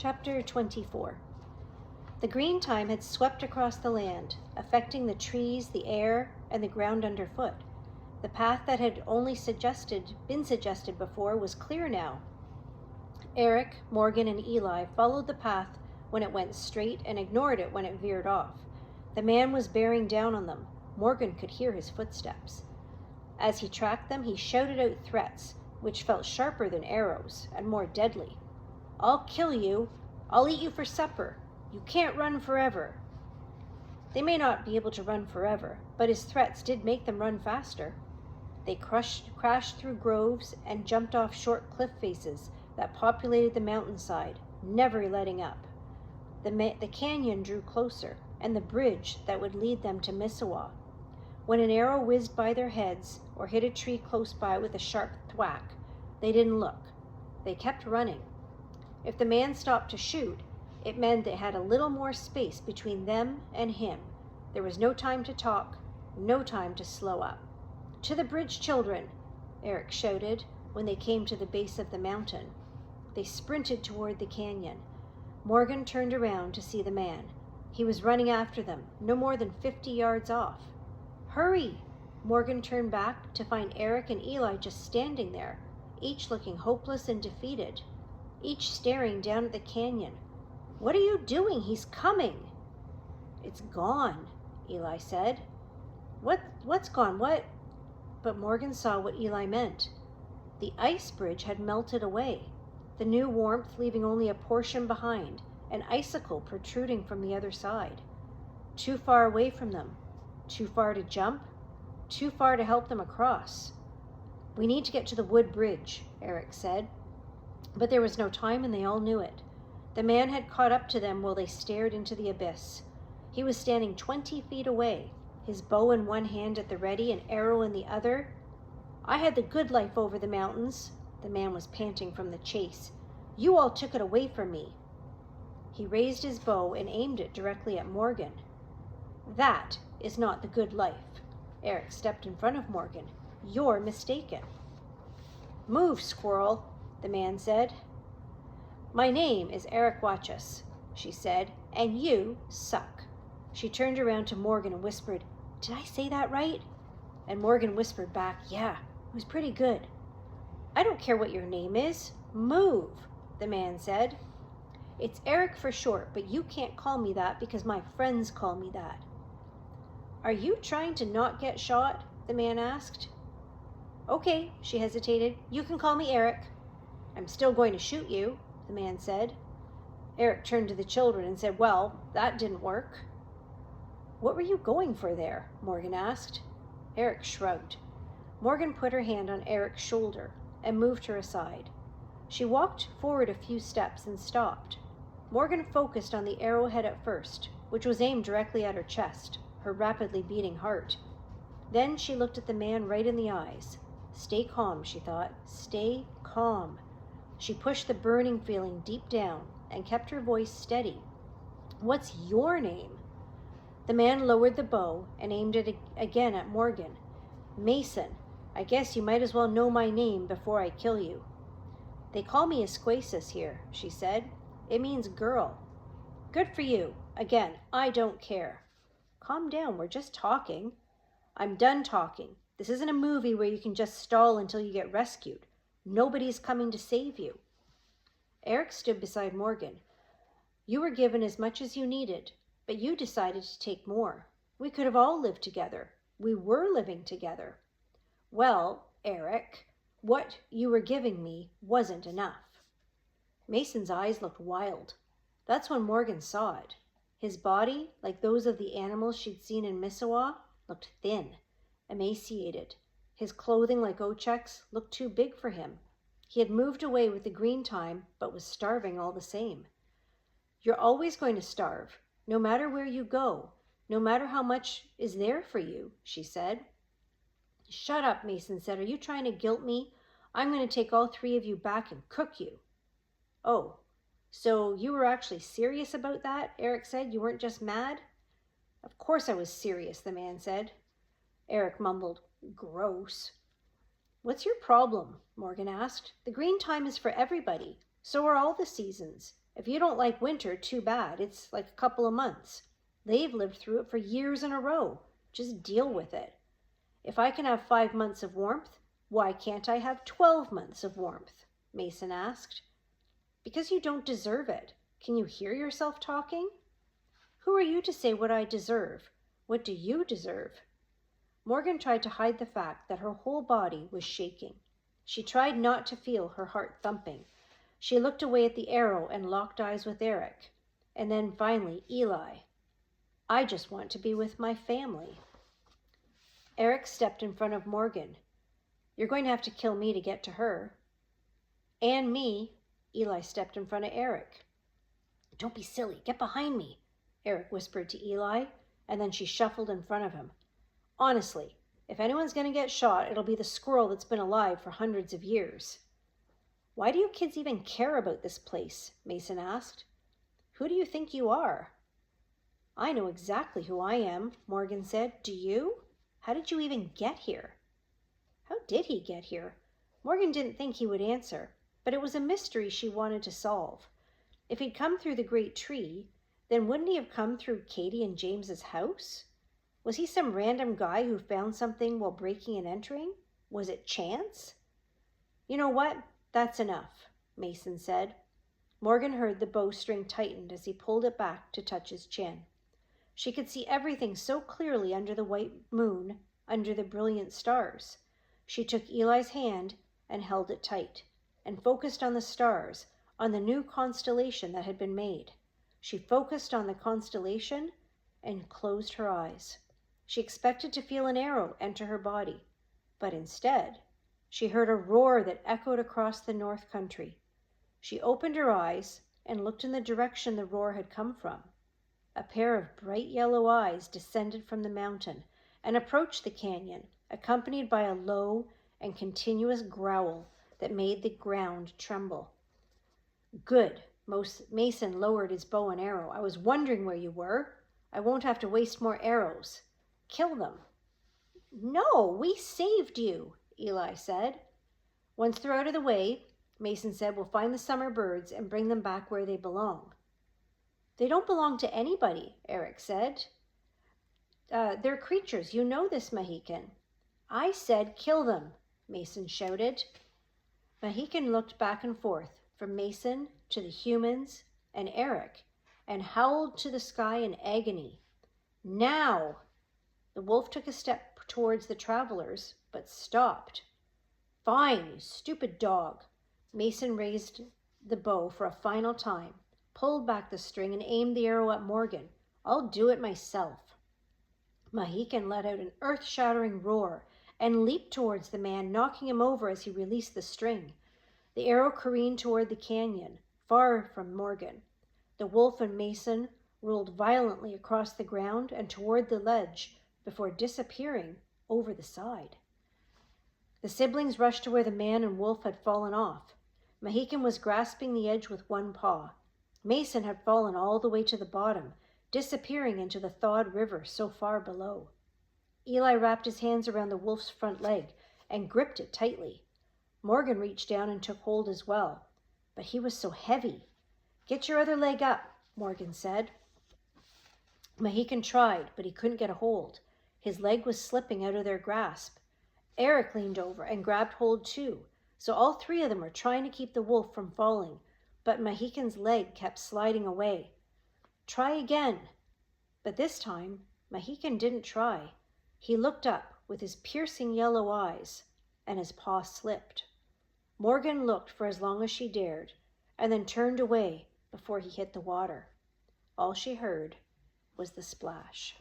Chapter 24. The green time had swept across the land, affecting the trees, the air, and the ground underfoot. The path that had only been suggested before was clear now. Eric, Morgan, and Eli followed the path when it went straight and ignored it when it veered off. The man was bearing down on them. Morgan could hear his footsteps. As he tracked them, he shouted out threats, which felt sharper than arrows and more deadly. "I'll kill you. I'll eat you for supper. You can't run forever." They may not be able to run forever, but his threats did make them run faster. They crashed through groves and jumped off short cliff faces that populated the mountainside, never letting up. The canyon drew closer, and the bridge that would lead them to Missawa. When an arrow whizzed by their heads or hit a tree close by with a sharp thwack, they didn't look. They kept running. If the man stopped to shoot, it meant they had a little more space between them and him. There was no time to talk, no time to slow up. "To the bridge, children," Eric shouted when they came to the base of the mountain. They sprinted toward the canyon. Morgan turned around to see the man. He was running after them, no more than 50 yards off. "Hurry!" Morgan turned back to find Eric and Eli just standing there, each looking hopeless and defeated, each staring down at the canyon. "What are you doing? He's coming!" "It's gone," Eli said. What's gone? What?" But Morgan saw what Eli meant. The ice bridge had melted away, the new warmth leaving only a portion behind, an icicle protruding from the other side. Too far away from them, too far to jump, too far to help them across. "We need to get to the wood bridge," Eric said. But there was no time, and they all knew it. The man had caught up to them while they stared into the abyss. He was standing 20 feet away, his bow in one hand at the ready, an arrow in the other. "I had the good life over the mountains," the man was panting from the chase. "You all took it away from me." He raised his bow and aimed it directly at Morgan. "That is not the good life." Eric stepped in front of Morgan. "You're mistaken." "Move, squirrel," the man said. "My name is Eric Watchus," she said, "and you suck." She turned around to Morgan and whispered, "Did I say that right?" And Morgan whispered back, "Yeah, it was pretty good." "I don't care what your name is. Move," the man said. "It's Eric for short, but you can't call me that because my friends call me that." "Are you trying to not get shot?" the man asked. "Okay," she hesitated. "You can call me Eric." "I'm still going to shoot you," the man said. Eric turned to the children and said, "Well, that didn't work." "What were you going for there?" Morgan asked. Eric shrugged. Morgan put her hand on Eric's shoulder and moved her aside. She walked forward a few steps and stopped. Morgan focused on the arrowhead at first, which was aimed directly at her chest, her rapidly beating heart. Then she looked at the man right in the eyes. Stay calm, she thought. Stay calm. She pushed the burning feeling deep down and kept her voice steady. "What's your name?" The man lowered the bow and aimed it again at Morgan. "Mason. I guess you might as well know my name before I kill you." "They call me Esquaces here," she said. "It means girl." "Good for you. Again, I don't care." "Calm down, we're just talking." "I'm done talking. This isn't a movie where you can just stall until you get rescued. Nobody's coming to save you." Eric stood beside Morgan. "You were given as much as you needed, but you decided to take more. We could have all lived together. We were living together." "Well, Eric, what you were giving me wasn't enough." Mason's eyes looked wild. That's when Morgan saw it. His body, like those of the animals she'd seen in Missawa, looked thin, emaciated. His clothing, like Ochek's, looked too big for him. He had moved away with the green time, but was starving all the same. "You're always going to starve, no matter where you go, no matter how much is there for you," she said. "Shut up," Mason said. "Are you trying to guilt me? I'm going to take all 3 of you back and cook you." "Oh, so you were actually serious about that?" Eric said. "You weren't just mad?" "Of course I was serious," the man said. Eric mumbled, "Gross." "What's your problem?" Morgan asked. "The green time is for everybody. So are all the seasons. If you don't like winter, too bad. It's like a couple of months. They've lived through it for years in a row. Just deal with it. If I can have 5 months of warmth, why can't I have 12 months of warmth? Mason asked. Because you don't deserve it. Can you hear yourself talking? Who are you to say what I deserve? What do you deserve? Morgan tried to hide the fact that her whole body was shaking. She tried not to feel her heart thumping. She looked away at the arrow and locked eyes with Eric. And then finally, Eli. I just want to be with my family. Eric stepped in front of Morgan. You're going to have to kill me to get to her. And me. Eli stepped in front of Eric. Don't be silly. Get behind me, Eric whispered to Eli, and then she shuffled in front of him. Honestly, if anyone's going to get shot, it'll be the squirrel that's been alive for hundreds of years. Why do you kids even care about this place? Mason asked. Who do you think you are? I know exactly who I am, Morgan said. Do you? How did you even get here? How did he get here? Morgan didn't think he would answer, but it was a mystery she wanted to solve. If he'd come through the great tree, then wouldn't he have come through Katie and James's house? Was he some random guy who found something while breaking and entering? Was it chance? You know what? That's enough, Mason said. Morgan heard the bowstring tightened as he pulled it back to touch his chin. She could see everything so clearly under the white moon, under the brilliant stars. She took Eli's hand and held it tight, and focused on the stars, on the new constellation that had been made. She focused on the constellation and closed her eyes. She expected to feel an arrow enter her body, but instead, she heard a roar that echoed across the north country. She opened her eyes and looked in the direction the roar had come from. A pair of bright yellow eyes descended from the mountain and approached the canyon, accompanied by a low and continuous growl that made the ground tremble. Good. Mason lowered his bow and arrow. I was wondering where you were. I won't have to waste more arrows. Kill them. No, we saved you, Eli said. Once they're out of the way, Mason said, we'll find the summer birds and bring them back where they belong. They don't belong to anybody, Eric said. They're creatures. You know this, Mohican. I said kill them, Mason shouted. Mohican looked back and forth, from Mason to the humans and Eric, and howled to the sky in agony. Now! The wolf took a step towards the travelers, but stopped. Fine, you stupid dog. Mason raised the bow for a final time, pulled back the string, and aimed the arrow at Morgan. I'll do it myself. Mohican let out an earth-shattering roar and leaped towards the man, knocking him over as he released the string. The arrow careened toward the canyon, far from Morgan. The wolf and Mason rolled violently across the ground and toward the ledge before disappearing over the side. The siblings rushed to where the man and wolf had fallen off. Mohican was grasping the edge with one paw. Mason had fallen all the way to the bottom, disappearing into the thawed river so far below. Eli wrapped his hands around the wolf's front leg and gripped it tightly. Morgan reached down and took hold as well, but he was so heavy. Get your other leg up, Morgan said. Mohican tried, but he couldn't get a hold. His leg was slipping out of their grasp. Eric leaned over and grabbed hold too, so all three of them were trying to keep the wolf from falling, but Mohican's leg kept sliding away. Try again. But this time, Mohican didn't try. He looked up with his piercing yellow eyes, and his paw slipped. Morgan looked for as long as she dared, and then turned away before he hit the water. All she heard was the splash.